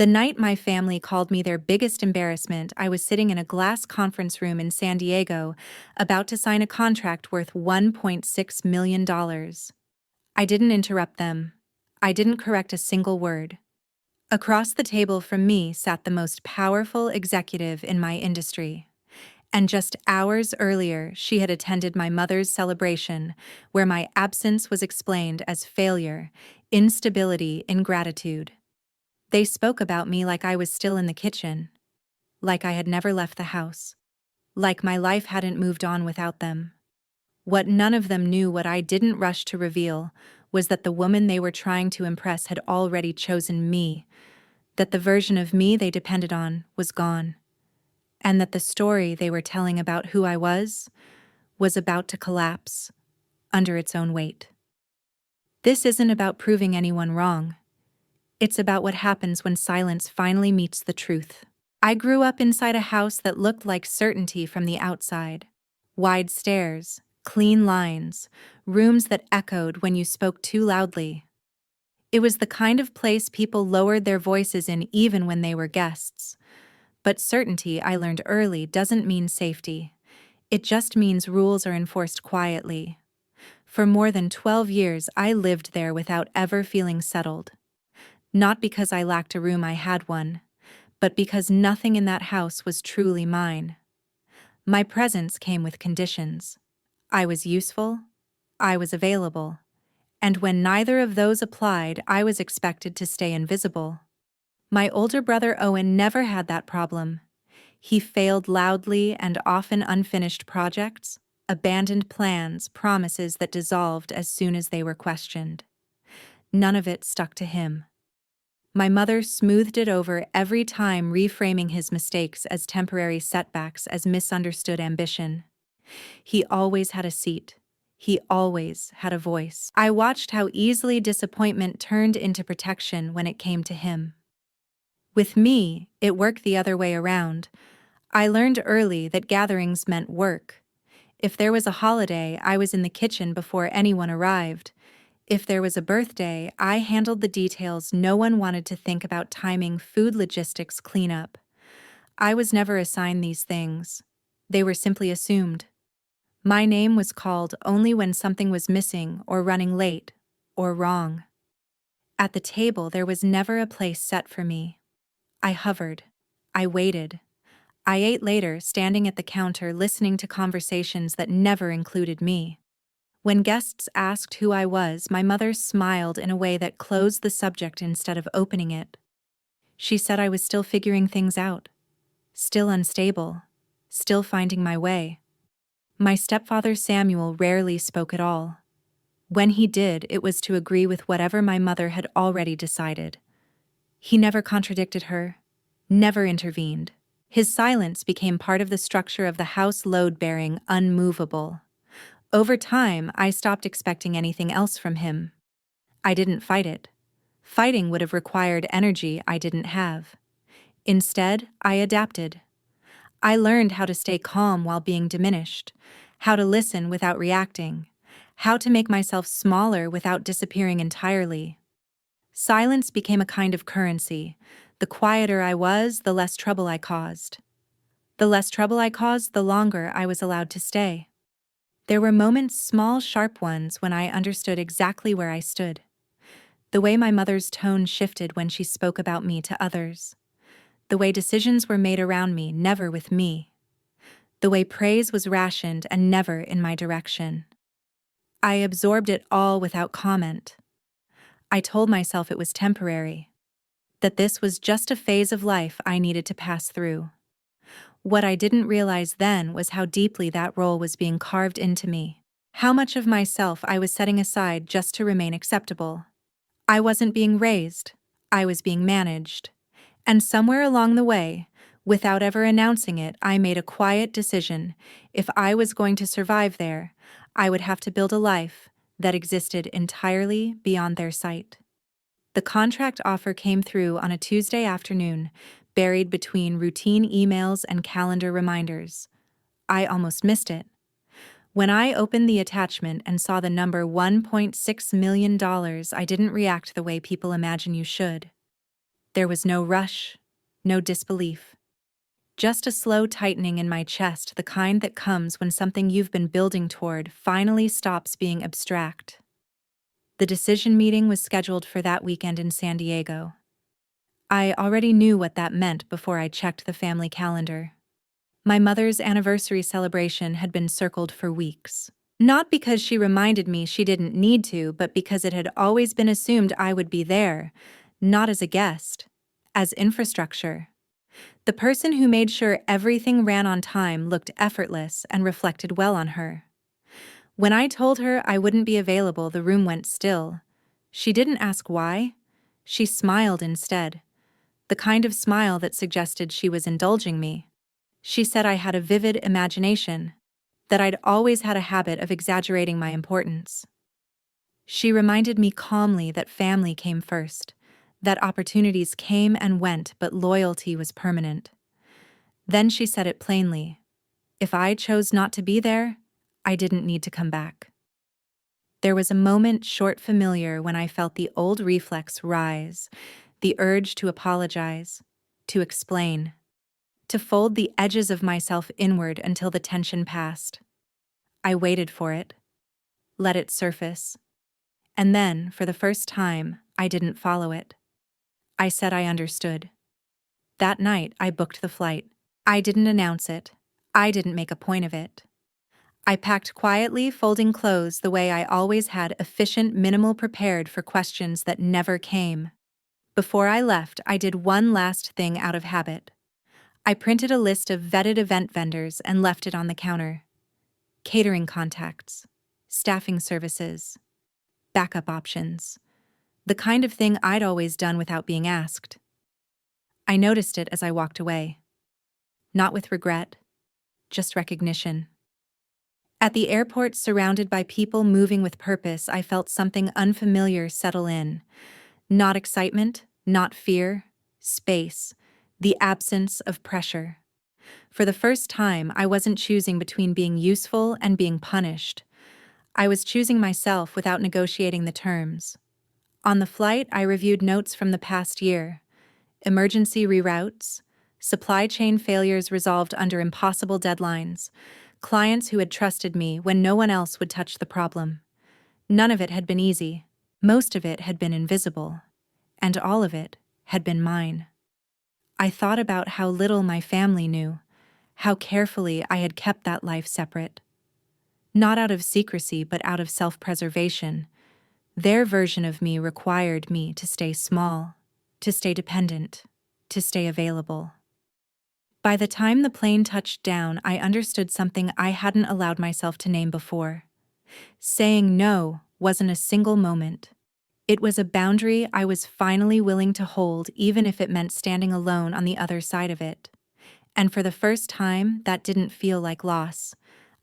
The night my family called me their biggest embarrassment, I was sitting in a glass conference room in San Diego, about to sign a contract worth $1.6 million. I didn't interrupt them. I didn't correct a single word. Across the table from me sat the most powerful executive in my industry. And just hours earlier, she had attended my mother's celebration, where my absence was explained as failure, instability, ingratitude. They spoke about me like I was still in the kitchen, like I had never left the house, like my life hadn't moved on without them. What none of them knew, what I didn't rush to reveal, was that the woman they were trying to impress had already chosen me, that the version of me they depended on was gone, and that the story they were telling about who I was about to collapse under its own weight. This isn't about proving anyone wrong. It's about what happens when silence finally meets the truth. I grew up inside a house that looked like certainty from the outside. Wide stairs, clean lines, rooms that echoed when you spoke too loudly. It was the kind of place people lowered their voices in even when they were guests. But certainty, I learned early, doesn't mean safety. It just means rules are enforced quietly. For more than 12 years, I lived there without ever feeling settled. Not because I lacked a room, I had one, but because nothing in that house was truly mine. My presence came with conditions. I was useful, I was available, and when neither of those applied, I was expected to stay invisible. My older brother Owen never had that problem. He failed loudly and often unfinished projects, abandoned plans, promises that dissolved as soon as they were questioned. None of it stuck to him. My mother smoothed it over every time, reframing his mistakes as temporary setbacks, as misunderstood ambition. He always had a seat. He always had a voice. I watched how easily disappointment turned into protection when it came to him. With me, it worked the other way around. I learned early that gatherings meant work. If there was a holiday, I was in the kitchen before anyone arrived. If there was a birthday, I handled the details. No one wanted to think about timing, food, logistics, cleanup. I was never assigned these things. They were simply assumed. My name was called only when something was missing or running late or wrong. At the table, there was never a place set for me. I hovered. I waited. I ate later, standing at the counter, listening to conversations that never included me. When guests asked who I was, my mother smiled in a way that closed the subject instead of opening it. She said I was still figuring things out, still unstable, still finding my way. My stepfather Samuel rarely spoke at all. When he did, it was to agree with whatever my mother had already decided. He never contradicted her, never intervened. His silence became part of the structure of the house, load-bearing, unmovable. Over time, I stopped expecting anything else from him. I didn't fight it. Fighting would have required energy I didn't have. Instead, I adapted. I learned how to stay calm while being diminished, how to listen without reacting, how to make myself smaller without disappearing entirely. Silence became a kind of currency. The quieter I was, the less trouble I caused. The less trouble I caused, the longer I was allowed to stay. There were moments, small, sharp ones, when I understood exactly where I stood. The way my mother's tone shifted when she spoke about me to others. The way decisions were made around me, never with me. The way praise was rationed and never in my direction. I absorbed it all without comment. I told myself it was temporary, that this was just a phase of life I needed to pass through. What I didn't realize then was how deeply that role was being carved into me. How much of myself I was setting aside just to remain acceptable. I wasn't being raised, I was being managed. And somewhere along the way, without ever announcing it, I made a quiet decision. If I was going to survive there, I would have to build a life that existed entirely beyond their sight. The contract offer came through on a Tuesday afternoon, buried between routine emails and calendar reminders. I almost missed it. When I opened the attachment and saw the number $1.6 million, I didn't react the way people imagine you should. There was no rush, no disbelief. Just a slow tightening in my chest, the kind that comes when something you've been building toward finally stops being abstract. The decision meeting was scheduled for that weekend in San Diego. I already knew what that meant before I checked the family calendar. My mother's anniversary celebration had been circled for weeks. Not because she reminded me she didn't need to, but because it had always been assumed I would be there, not as a guest, as infrastructure. The person who made sure everything ran on time looked effortless and reflected well on her. When I told her I wouldn't be available, the room went still. She didn't ask why. She smiled instead, the kind of smile that suggested she was indulging me. She said I had a vivid imagination, that I'd always had a habit of exaggerating my importance. She reminded me calmly that family came first, that opportunities came and went, but loyalty was permanent. Then she said it plainly. If I chose not to be there, I didn't need to come back. There was a moment short familiar when I felt the old reflex rise, the urge to apologize, to explain, to fold the edges of myself inward until the tension passed. I waited for it, let it surface, and then, for the first time, I didn't follow it. I said I understood. That night, I booked the flight. I didn't announce it. I didn't make a point of it. I packed quietly, folding clothes the way I always had, efficient, minimal, prepared for questions that never came. Before I left, I did one last thing out of habit. I printed a list of vetted event vendors and left it on the counter. Catering contacts, staffing services, backup options. The kind of thing I'd always done without being asked. I noticed it as I walked away. Not with regret, just recognition. At the airport, surrounded by people moving with purpose, I felt something unfamiliar settle in. Not excitement, not fear, space, the absence of pressure. For the first time, I wasn't choosing between being useful and being punished. I was choosing myself without negotiating the terms. On the flight, I reviewed notes from the past year. Emergency reroutes, supply chain failures resolved under impossible deadlines, clients who had trusted me when no one else would touch the problem. None of it had been easy. Most of it had been invisible. And all of it had been mine. I thought about how little my family knew, how carefully I had kept that life separate. Not out of secrecy, but out of self-preservation. Their version of me required me to stay small, to stay dependent, to stay available. By the time the plane touched down, I understood something I hadn't allowed myself to name before. Saying no wasn't a single moment. It was a boundary I was finally willing to hold, even if it meant standing alone on the other side of it. And for the first time, that didn't feel like loss.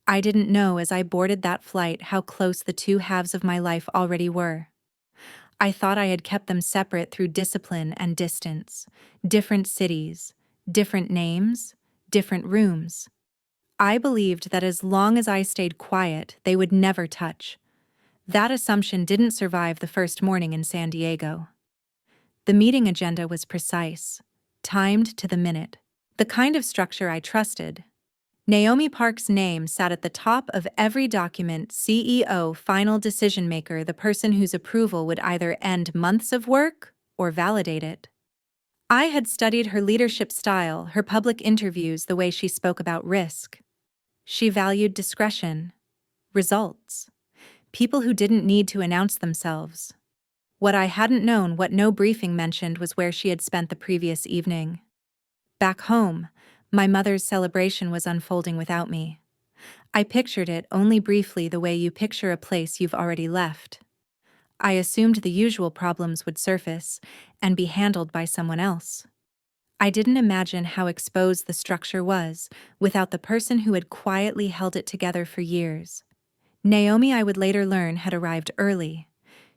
I didn't know as I boarded that flight how close the two halves of my life already were. I thought I had kept them separate through discipline and distance, different cities, different names, different rooms. I believed that as long as I stayed quiet, they would never touch. That assumption didn't survive the first morning in San Diego. The meeting agenda was precise, timed to the minute, the kind of structure I trusted. Naomi Park's name sat at the top of every document: CEO, final decision maker, the person whose approval would either end months of work or validate it. I had studied her leadership style, her public interviews, the way she spoke about risk. She valued discretion, results, people who didn't need to announce themselves. What I hadn't known, what no briefing mentioned, was where she had spent the previous evening. Back home, my mother's celebration was unfolding without me. I pictured it only briefly, the way you picture a place you've already left. I assumed the usual problems would surface and be handled by someone else. I didn't imagine how exposed the structure was without the person who had quietly held it together for years. Naomi, I would later learn, had arrived early.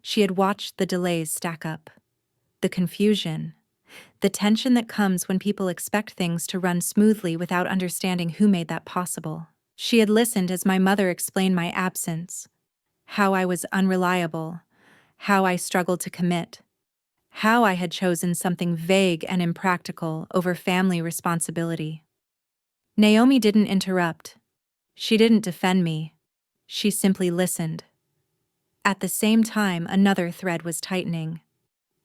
She had watched the delays stack up. The confusion, the tension that comes when people expect things to run smoothly without understanding who made that possible. She had listened as my mother explained my absence, how I was unreliable, how I struggled to commit. How I had chosen something vague and impractical over family responsibility. Naomi didn't interrupt. She didn't defend me. She simply listened. At the same time, another thread was tightening.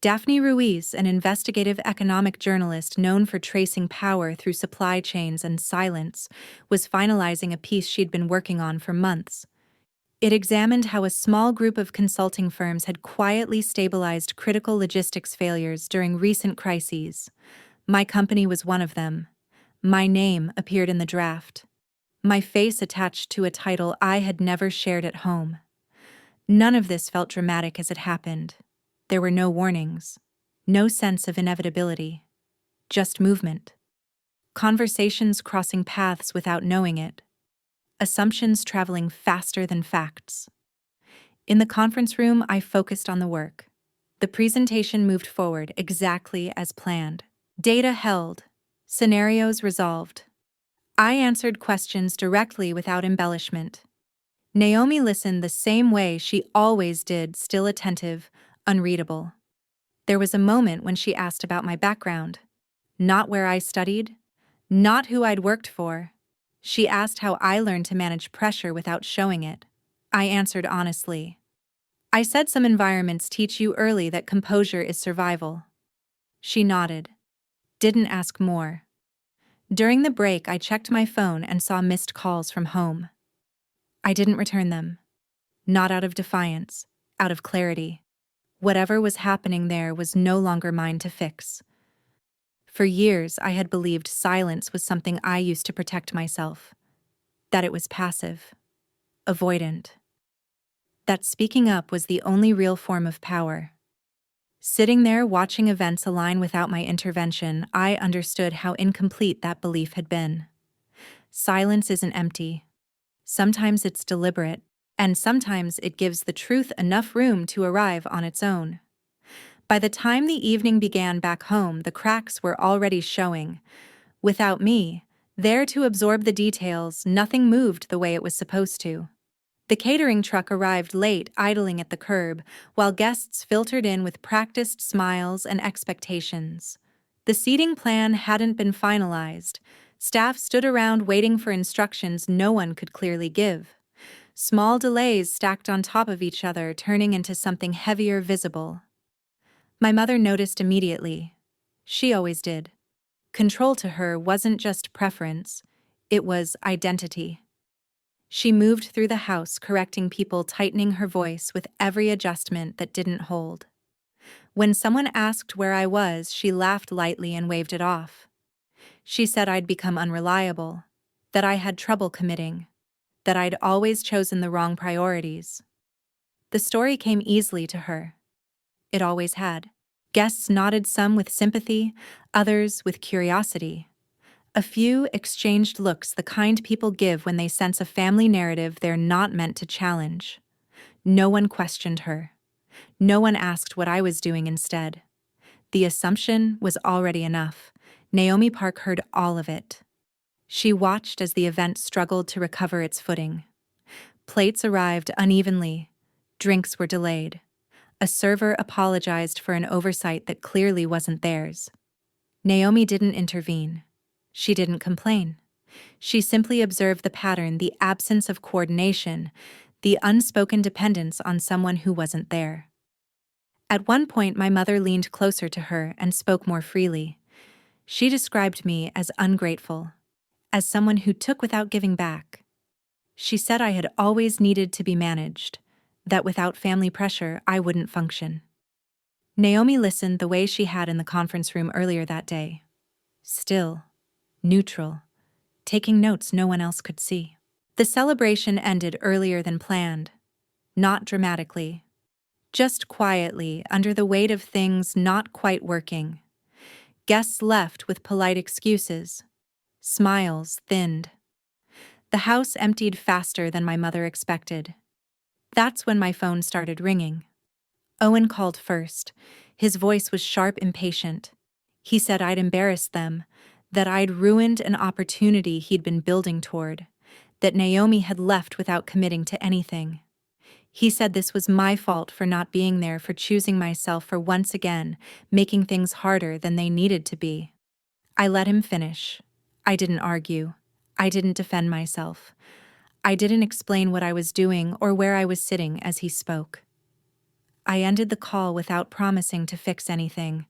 Daphne Ruiz, an investigative economic journalist known for tracing power through supply chains and silence, was finalizing a piece she'd been working on for months. It examined how a small group of consulting firms had quietly stabilized critical logistics failures during recent crises. My company was one of them. My name appeared in the draft. My face attached to a title I had never shared at home. None of this felt dramatic as it happened. There were no warnings, no sense of inevitability, just movement. Conversations crossing paths without knowing it. Assumptions traveling faster than facts. In the conference room, I focused on the work. The presentation moved forward exactly as planned. Data held, scenarios resolved. I answered questions directly without embellishment. Naomi listened the same way she always did, still attentive, unreadable. There was a moment when she asked about my background. Not where I studied, not who I'd worked for. She asked how I learned to manage pressure without showing it. I answered honestly. I said some environments teach you early that composure is survival. She nodded. Didn't ask more. During the break, I checked my phone and saw missed calls from home. I didn't return them. Not out of defiance, out of clarity. Whatever was happening there was no longer mine to fix. For years, I had believed silence was something I used to protect myself. That it was passive, avoidant. That speaking up was the only real form of power. Sitting there watching events align without my intervention, I understood how incomplete that belief had been. Silence isn't empty. Sometimes it's deliberate, and sometimes it gives the truth enough room to arrive on its own. By the time the evening began back home, the cracks were already showing. Without me, there to absorb the details, nothing moved the way it was supposed to. The catering truck arrived late, idling at the curb, while guests filtered in with practiced smiles and expectations. The seating plan hadn't been finalized. Staff stood around waiting for instructions no one could clearly give. Small delays stacked on top of each other, turning into something heavier visible. My mother noticed immediately. She always did. Control to her wasn't just preference, it was identity. She moved through the house, correcting people, tightening her voice with every adjustment that didn't hold. When someone asked where I was, she laughed lightly and waved it off. She said I'd become unreliable, that I had trouble committing, that I'd always chosen the wrong priorities. The story came easily to her. It always had. Guests nodded, some with sympathy, others with curiosity. A few exchanged looks, the kind people give when they sense a family narrative they're not meant to challenge. No one questioned her. No one asked what I was doing instead. The assumption was already enough. Naomi Park heard all of it. She watched as the event struggled to recover its footing. Plates arrived unevenly. Drinks were delayed. A server apologized for an oversight that clearly wasn't theirs. Naomi didn't intervene. She didn't complain. She simply observed the pattern, the absence of coordination, the unspoken dependence on someone who wasn't there. At one point, my mother leaned closer to her and spoke more freely. She described me as ungrateful, as someone who took without giving back. She said I had always needed to be managed, that without family pressure, I wouldn't function. Naomi listened the way she had in the conference room earlier that day. Still, neutral, taking notes no one else could see. The celebration ended earlier than planned. Not dramatically. Just quietly, under the weight of things not quite working. Guests left with polite excuses. Smiles thinned. The house emptied faster than my mother expected. That's when my phone started ringing. Owen called first. His voice was sharp, impatient. He said I'd embarrassed them, that I'd ruined an opportunity he'd been building toward, that Naomi had left without committing to anything. He said this was my fault for not being there, for choosing myself, for once again making things harder than they needed to be. I let him finish. I didn't argue. I didn't defend myself. I didn't explain what I was doing or where I was sitting as he spoke. I ended the call without promising to fix anything.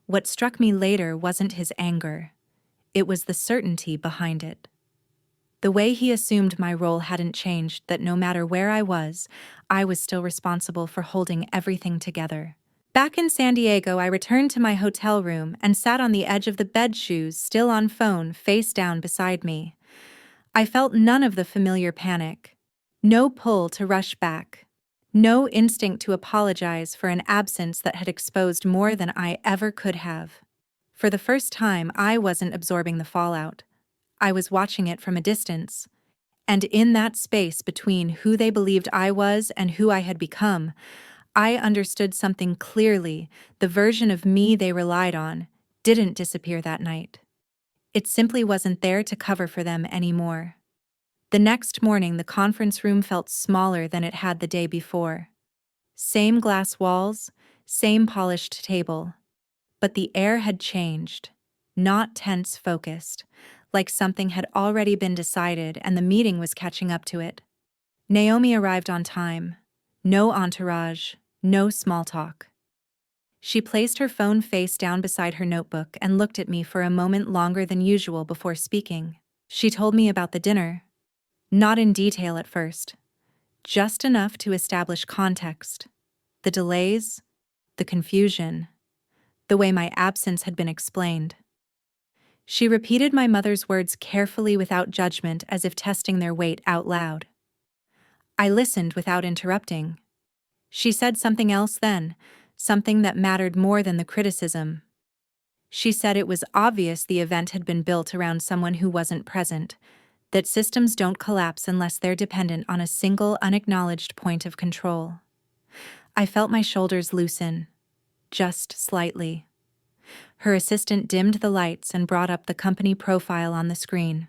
What struck me later wasn't his anger. It was the certainty behind it. The way he assumed my role hadn't changed, that no matter where I was still responsible for holding everything together. Back in San Diego, I returned to my hotel room and sat on the edge of the bed, shoes still on, phone face down beside me. I felt none of the familiar panic. No pull to rush back. No instinct to apologize for an absence that had exposed more than I ever could have. For the first time, I wasn't absorbing the fallout. I was watching it from a distance. And in that space between who they believed I was and who I had become, I understood something clearly. The version of me they relied on didn't disappear that night. It simply wasn't there to cover for them anymore. The next morning, the conference room felt smaller than it had the day before. Same glass walls, same polished table. But the air had changed, not tense, focused, like something had already been decided and the meeting was catching up to it. Naomi arrived on time. No entourage, no small talk. She placed her phone face down beside her notebook and looked at me for a moment longer than usual before speaking. She told me about the dinner. Not in detail at first, just enough to establish context. The delays, the confusion, the way my absence had been explained. She repeated my mother's words carefully without judgment, as if testing their weight out loud. I listened without interrupting. She said something else then, something that mattered more than the criticism. She said it was obvious the event had been built around someone who wasn't present, that systems don't collapse unless they're dependent on a single unacknowledged point of control. I felt my shoulders loosen, just slightly. Her assistant dimmed the lights and brought up the company profile on the screen.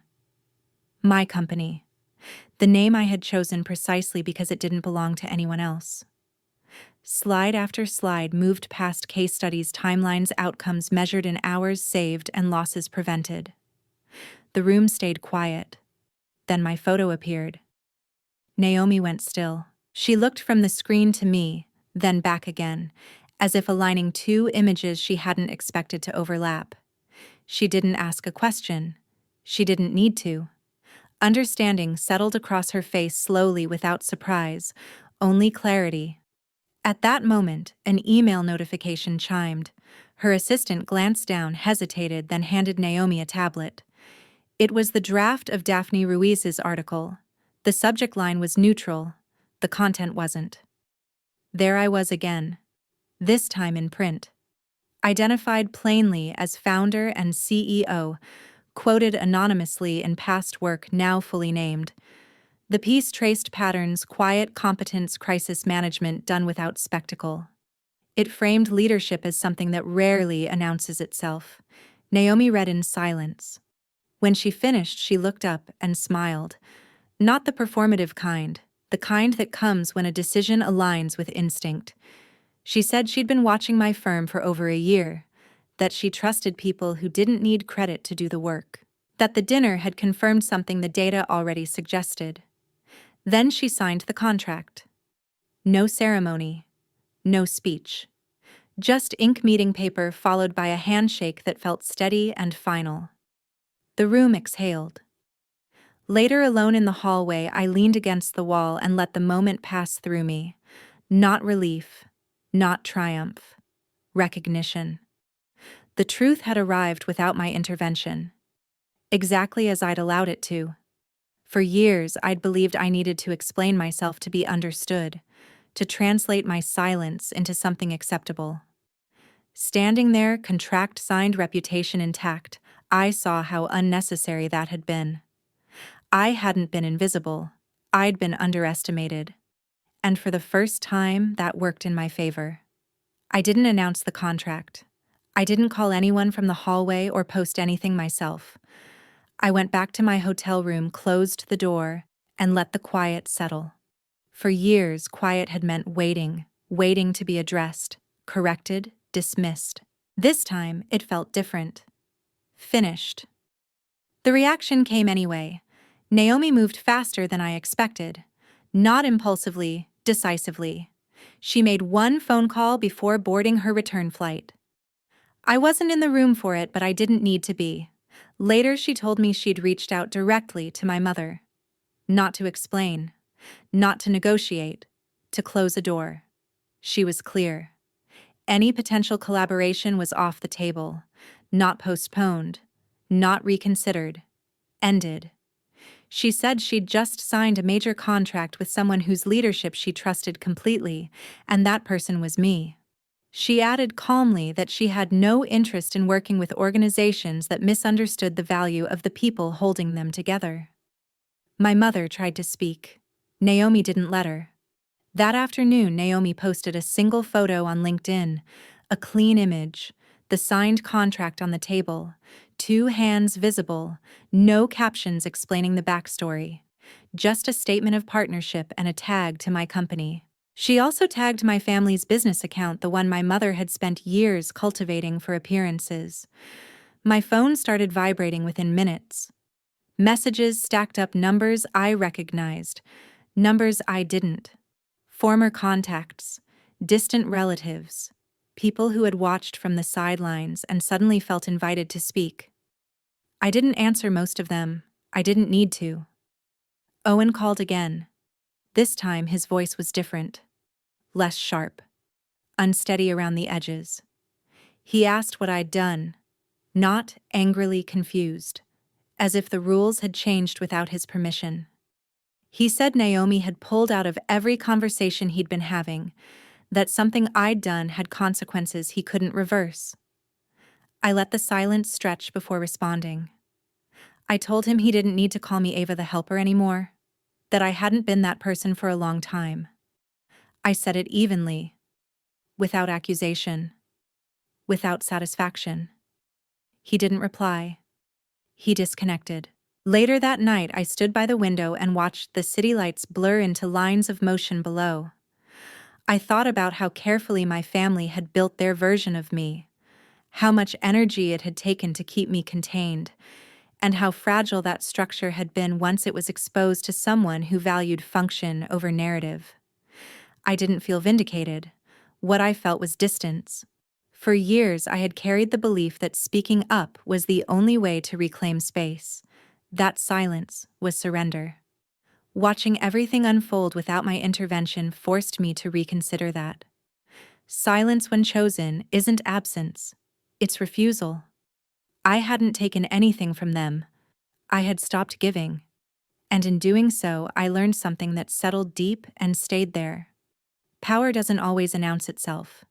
My company. The name I had chosen precisely because it didn't belong to anyone else. Slide after slide moved past case studies, timelines, outcomes measured in hours saved and losses prevented. The room stayed quiet. Then my photo appeared. Naomi went still. She looked from the screen to me, then back again, as if aligning two images she hadn't expected to overlap. She didn't ask a question. She didn't need to. Understanding settled across her face slowly, without surprise, only clarity. At that moment, an email notification chimed. Her assistant glanced down, hesitated, then handed Naomi a tablet. It was the draft of Daphne Ruiz's article. The subject line was neutral. The content wasn't. There I was again. This time in print. Identified plainly as founder and CEO, quoted anonymously in past work now fully named. The piece traced patterns: quiet competence, crisis management done without spectacle. It framed leadership as something that rarely announces itself. Naomi read in silence. When she finished, she looked up and smiled. Not the performative kind, the kind that comes when a decision aligns with instinct. She said she'd been watching my firm for over a year, that she trusted people who didn't need credit to do the work, that the dinner had confirmed something the data already suggested. Then she signed the contract. No ceremony, no speech. Just ink, meeting paper, followed by a handshake that felt steady and final. The room exhaled. Later, alone in the hallway, I leaned against the wall and let the moment pass through me. Not relief, not triumph. Recognition. The truth had arrived without my intervention. Exactly as I'd allowed it to. For years, I'd believed I needed to explain myself to be understood, to translate my silence into something acceptable. Standing there, contract signed, reputation intact, I saw how unnecessary that had been. I hadn't been invisible. I'd been underestimated. And for the first time, that worked in my favor. I didn't announce the contract. I didn't call anyone from the hallway or post anything myself. I went back to my hotel room, closed the door, and let the quiet settle. For years, quiet had meant waiting, waiting to be addressed, corrected, dismissed. This time, it felt different. Finished. The reaction came anyway. Naomi moved faster than I expected. Not impulsively, decisively. She made one phone call before boarding her return flight. I wasn't in the room for it, but I didn't need to be. Later, she told me she'd reached out directly to my mother. Not to explain, not to negotiate, to close a door. She was clear. Any potential collaboration was off the table, not postponed, not reconsidered, ended. She said she'd just signed a major contract with someone whose leadership she trusted completely, and that person was me. She added calmly that she had no interest in working with organizations that misunderstood the value of the people holding them together. My mother tried to speak. Naomi didn't let her. That afternoon, Naomi posted a single photo on LinkedIn, a clean image, the signed contract on the table, 2 hands visible, no captions explaining the backstory, just a statement of partnership and a tag to my company. She also tagged my family's business account, the one my mother had spent years cultivating for appearances. My phone started vibrating within minutes. Messages stacked up, numbers I recognized, numbers I didn't. Former contacts, distant relatives, people who had watched from the sidelines and suddenly felt invited to speak. I didn't answer most of them. I didn't need to. Owen called again. This time his voice was different, less sharp, unsteady around the edges. He asked what I'd done, not angrily confused, as if the rules had changed without his permission. He said Naomi had pulled out of every conversation he'd been having, that something I'd done had consequences he couldn't reverse. I let the silence stretch before responding. I told him he didn't need to call me Ava the helper anymore, that I hadn't been that person for a long time. I said it evenly, without accusation, without satisfaction. He didn't reply. He disconnected. Later that night, I stood by the window and watched the city lights blur into lines of motion below. I thought about how carefully my family had built their version of me, how much energy it had taken to keep me contained, and how fragile that structure had been once it was exposed to someone who valued function over narrative. I didn't feel vindicated. What I felt was distance. For years, I had carried the belief that speaking up was the only way to reclaim space. That silence was surrender. Watching everything unfold without my intervention forced me to reconsider that. Silence, when chosen, isn't absence. It's refusal. I hadn't taken anything from them. I had stopped giving. And in doing so, I learned something that settled deep and stayed there. Power doesn't always announce itself.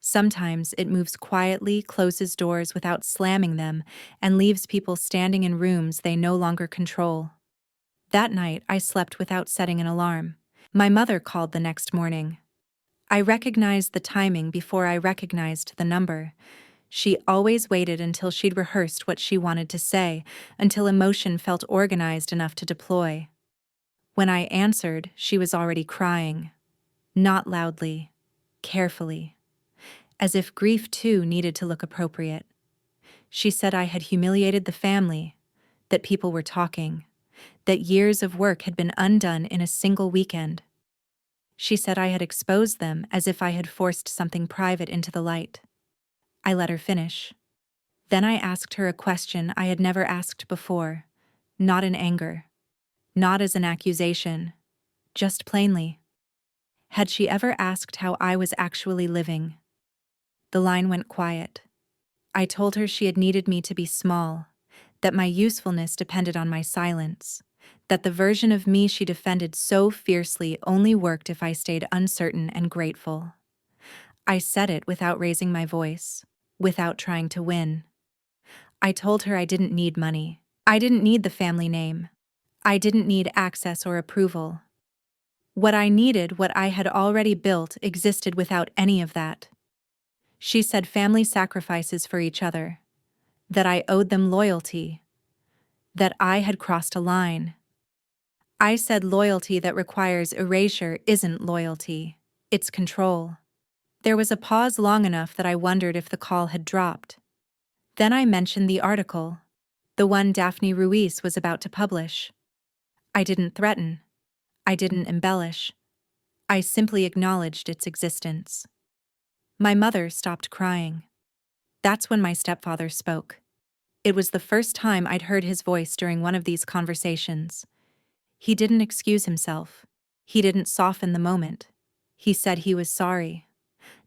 Sometimes it moves quietly, closes doors without slamming them, and leaves people standing in rooms they no longer control. That night, I slept without setting an alarm. My mother called the next morning. I recognized the timing before I recognized the number. She always waited until she'd rehearsed what she wanted to say, until emotion felt organized enough to deploy. When I answered, she was already crying. Not loudly, carefully, as if grief too needed to look appropriate. She said I had humiliated the family, that people were talking, that years of work had been undone in a single weekend. She said I had exposed them as if I had forced something private into the light. I let her finish. Then I asked her a question I had never asked before, not in anger, not as an accusation, just plainly. Had she ever asked how I was actually living? The line went quiet. I told her she had needed me to be small, that my usefulness depended on my silence, that the version of me she defended so fiercely only worked if I stayed uncertain and grateful. I said it without raising my voice, without trying to win. I told her I didn't need money. I didn't need the family name. I didn't need access or approval. What I needed, what I had already built, existed without any of that. She said family sacrifices for each other, that I owed them loyalty, that I had crossed a line. I said loyalty that requires erasure isn't loyalty. It's control. There was a pause long enough that I wondered if the call had dropped. Then I mentioned the article, the one Daphne Ruiz was about to publish. I didn't threaten. I didn't embellish. I simply acknowledged its existence. My mother stopped crying. That's when my stepfather spoke. It was the first time I'd heard his voice during one of these conversations. He didn't excuse himself. He didn't soften the moment. He said he was sorry.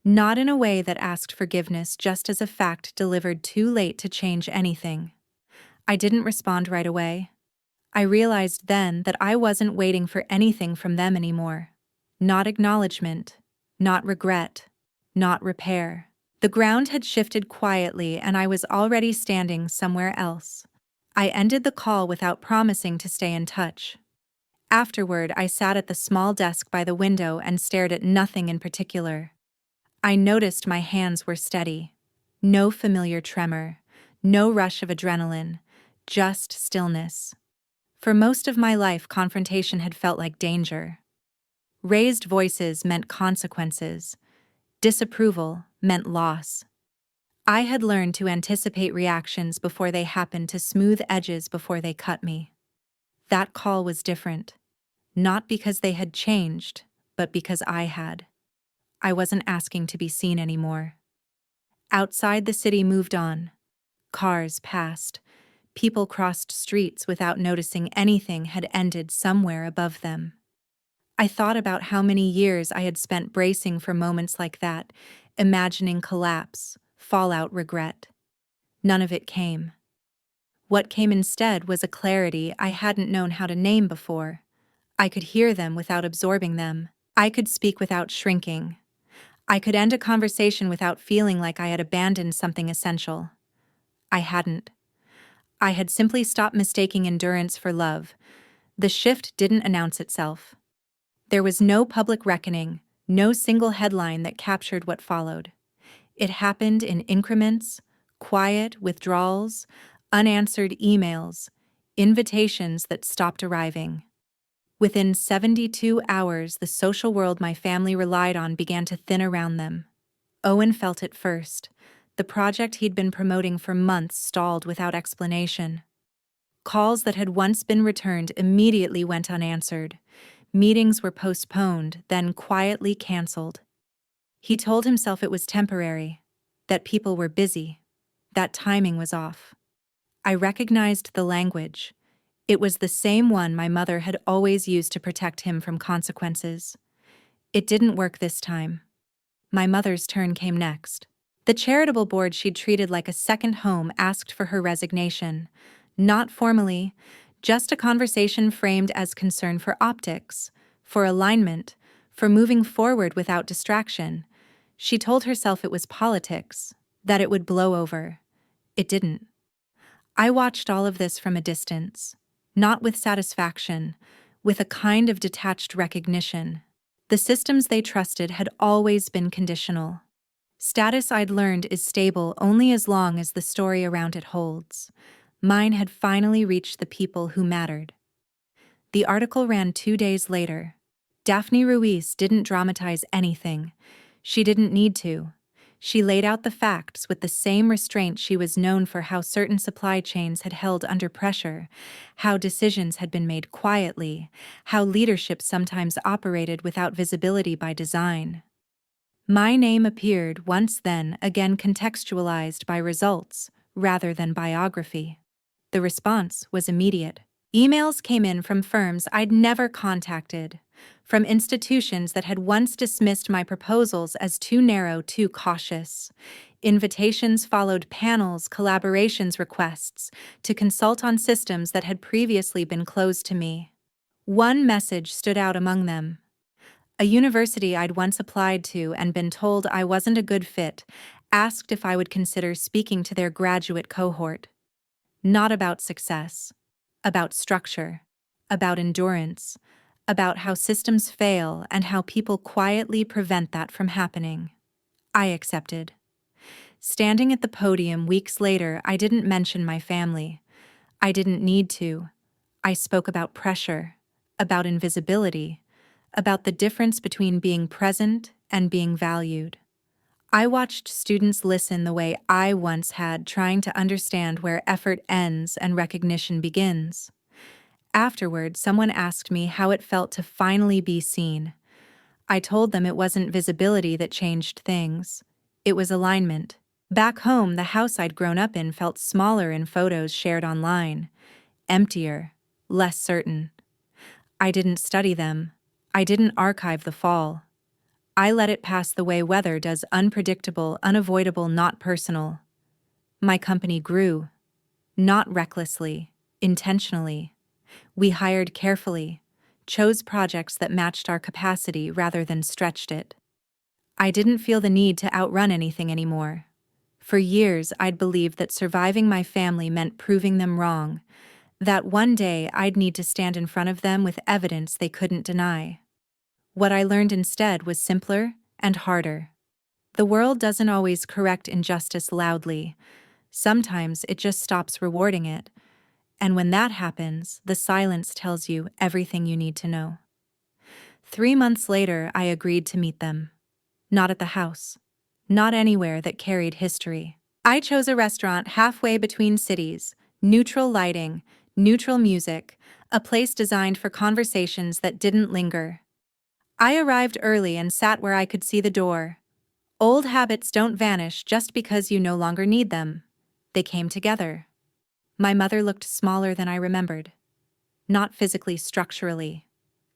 Not in a way that asked forgiveness, just as a fact delivered too late to change anything. I didn't respond right away. I realized then that I wasn't waiting for anything from them anymore. Not acknowledgement, not regret, not repair. The ground had shifted quietly and I was already standing somewhere else. I ended the call without promising to stay in touch. Afterward, I sat at the small desk by the window and stared at nothing in particular. I noticed my hands were steady. No familiar tremor, no rush of adrenaline, just stillness. For most of my life, confrontation had felt like danger. Raised voices meant consequences. Disapproval meant loss. I had learned to anticipate reactions before they happened, to smooth edges before they cut me. That call was different. Not because they had changed, but because I had. I wasn't asking to be seen anymore. Outside, the city moved on. Cars passed. People crossed streets without noticing anything had ended somewhere above them. I thought about how many years I had spent bracing for moments like that, imagining collapse, fallout, regret. None of it came. What came instead was a clarity I hadn't known how to name before. I could hear them without absorbing them. I could speak without shrinking. I could end a conversation without feeling like I had abandoned something essential. I hadn't. I had simply stopped mistaking endurance for love. The shift didn't announce itself. There was no public reckoning, no single headline that captured what followed. It happened in increments, quiet withdrawals, unanswered emails, invitations that stopped arriving. Within 72 hours, the social world my family relied on began to thin around them. Owen felt it first. The project he'd been promoting for months stalled without explanation. Calls that had once been returned immediately went unanswered. Meetings were postponed, then quietly canceled. He told himself it was temporary, that people were busy, that timing was off. I recognized the language. It was the same one my mother had always used to protect him from consequences. It didn't work this time. My mother's turn came next. The charitable board she'd treated like a second home asked for her resignation. Not formally, just a conversation framed as concern for optics, for alignment, for moving forward without distraction. She told herself it was politics, that it would blow over. It didn't. I watched all of this from a distance, not with satisfaction, with a kind of detached recognition. The systems they trusted had always been conditional. Status, I'd learned, is stable only as long as the story around it holds. Mine had finally reached the people who mattered. The article ran 2 days later. Daphne Ruiz didn't dramatize anything. She didn't need to. She laid out the facts with the same restraint she was known for: how certain supply chains had held under pressure, how decisions had been made quietly, how leadership sometimes operated without visibility by design. My name appeared once then, again contextualized by results rather than biography. The response was immediate. Emails came in from firms I'd never contacted, from institutions that had once dismissed my proposals as too narrow, too cautious. Invitations followed panels, collaborations, requests to consult on systems that had previously been closed to me. One message stood out among them. A university I'd once applied to and been told I wasn't a good fit asked if I would consider speaking to their graduate cohort. Not about success, about structure, about endurance, about how systems fail and how people quietly prevent that from happening. I accepted. Standing at the podium weeks later, I didn't mention my family. I didn't need to. I spoke about pressure, about invisibility, about the difference between being present and being valued. I watched students listen the way I once had, trying to understand where effort ends and recognition begins. Afterward, someone asked me how it felt to finally be seen. I told them it wasn't visibility that changed things. It was alignment. Back home, the house I'd grown up in felt smaller in photos shared online, emptier, less certain. I didn't study them. I didn't archive the fall. I let it pass the way weather does, unpredictable, unavoidable, not personal. My company grew. Not recklessly, intentionally. We hired carefully, chose projects that matched our capacity rather than stretched it. I didn't feel the need to outrun anything anymore. For years, I'd believed that surviving my family meant proving them wrong, that one day I'd need to stand in front of them with evidence they couldn't deny. What I learned instead was simpler and harder. The world doesn't always correct injustice loudly. Sometimes it just stops rewarding it. And when that happens, the silence tells you everything you need to know. 3 months later, I agreed to meet them. Not at the house. Not anywhere that carried history. I chose a restaurant halfway between cities, neutral lighting, neutral music, a place designed for conversations that didn't linger. I arrived early and sat where I could see the door. Old habits don't vanish just because you no longer need them. They came together. My mother looked smaller than I remembered. Not physically, structurally.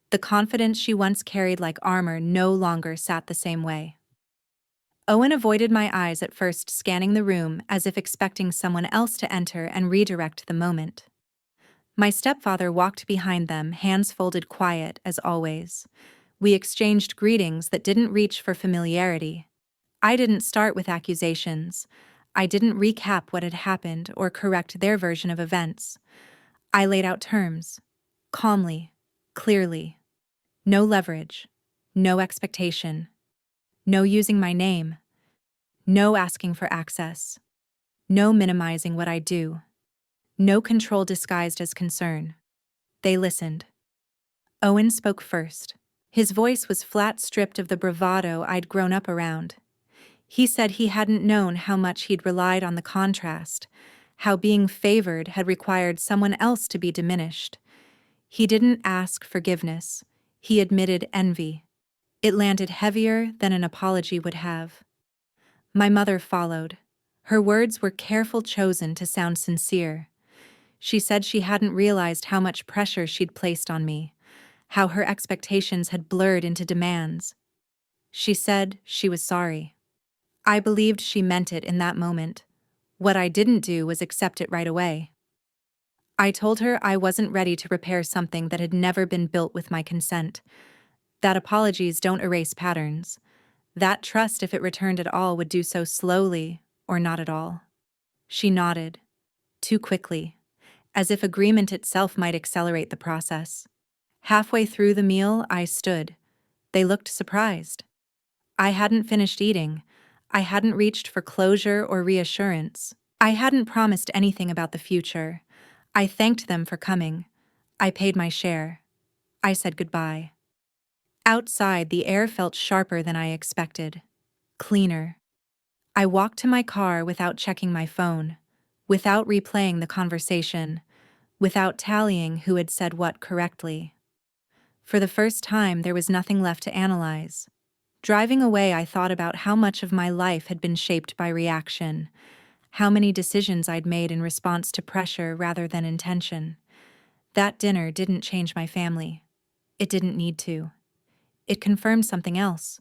The confidence she once carried like armor no longer sat the same way. Owen avoided my eyes at first, scanning the room as if expecting someone else to enter and redirect the moment. My stepfather walked behind them, hands folded, quiet as always. We exchanged greetings that didn't reach for familiarity. I didn't start with accusations. I didn't recap what had happened or correct their version of events. I laid out terms. Calmly. Clearly. No leverage. No expectation. No using my name. No asking for access. No minimizing what I do. No control disguised as concern. They listened. Owen spoke first. His voice was flat, stripped of the bravado I'd grown up around. He said he hadn't known how much he'd relied on the contrast, how being favored had required someone else to be diminished. He didn't ask forgiveness. He admitted envy. It landed heavier than an apology would have. My mother followed. Her words were careful, chosen to sound sincere. She said she hadn't realized how much pressure she'd placed on me, how her expectations had blurred into demands. She said she was sorry. I believed she meant it in that moment. What I didn't do was accept it right away. I told her I wasn't ready to repair something that had never been built with my consent, that apologies don't erase patterns, that trust, if it returned at all, would do so slowly or not at all. She nodded, too quickly, as if agreement itself might accelerate the process. Halfway through the meal, I stood. They looked surprised. I hadn't finished eating. I hadn't reached for closure or reassurance. I hadn't promised anything about the future. I thanked them for coming. I paid my share. I said goodbye. Outside, the air felt sharper than I expected. Cleaner. I walked to my car without checking my phone, without replaying the conversation, without tallying who had said what correctly. For the first time, there was nothing left to analyze. Driving away, I thought about how much of my life had been shaped by reaction, how many decisions I'd made in response to pressure rather than intention. That dinner didn't change my family. It didn't need to. It confirmed something else.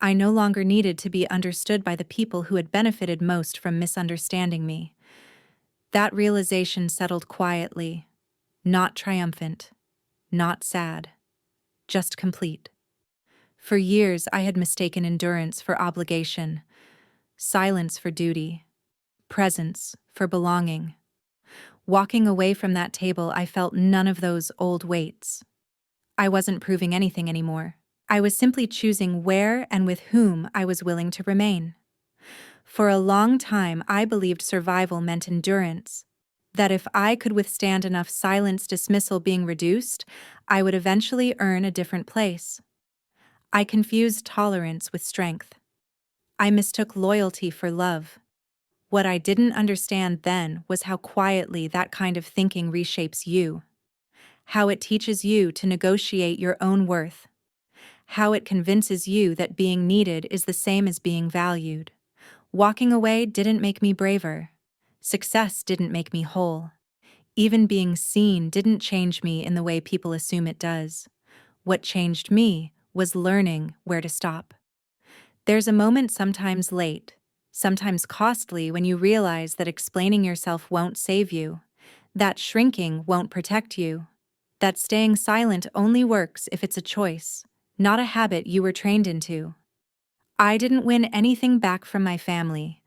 I no longer needed to be understood by the people who had benefited most from misunderstanding me. That realization settled quietly, not triumphant, not sad, just complete. For years, I had mistaken endurance for obligation, silence for duty, presence for belonging. Walking away from that table, I felt none of those old weights. I wasn't proving anything anymore. I was simply choosing where and with whom I was willing to remain. For a long time, I believed survival meant endurance. That if I could withstand enough silence dismissal being reduced, I would eventually earn a different place. I confused tolerance with strength. I mistook loyalty for love. What I didn't understand then was how quietly that kind of thinking reshapes you, how it teaches you to negotiate your own worth, how it convinces you that being needed is the same as being valued. Walking away didn't make me braver. Success didn't make me whole. Even being seen didn't change me in the way people assume it does. What changed me was learning where to stop. There's a moment sometimes late, sometimes costly, when you realize that explaining yourself won't save you, that shrinking won't protect you, that staying silent only works if it's a choice, not a habit you were trained into. I didn't win anything back from my family.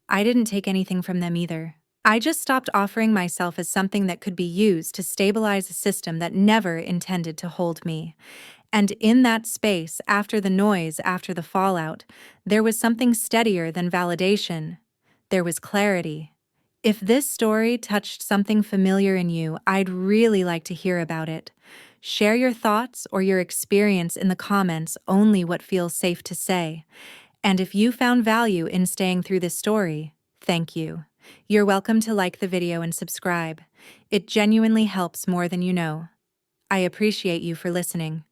I didn't take anything from them either. I just stopped offering myself as something that could be used to stabilize a system that never intended to hold me. And in that space, after the noise, after the fallout, there was something steadier than validation. There was clarity. If this story touched something familiar in you, I'd really like to hear about it. Share your thoughts or your experience in the comments, only what feels safe to say. And if you found value in staying through this story, thank you. You're welcome to like the video and subscribe. It genuinely helps more than you know. I appreciate you for listening.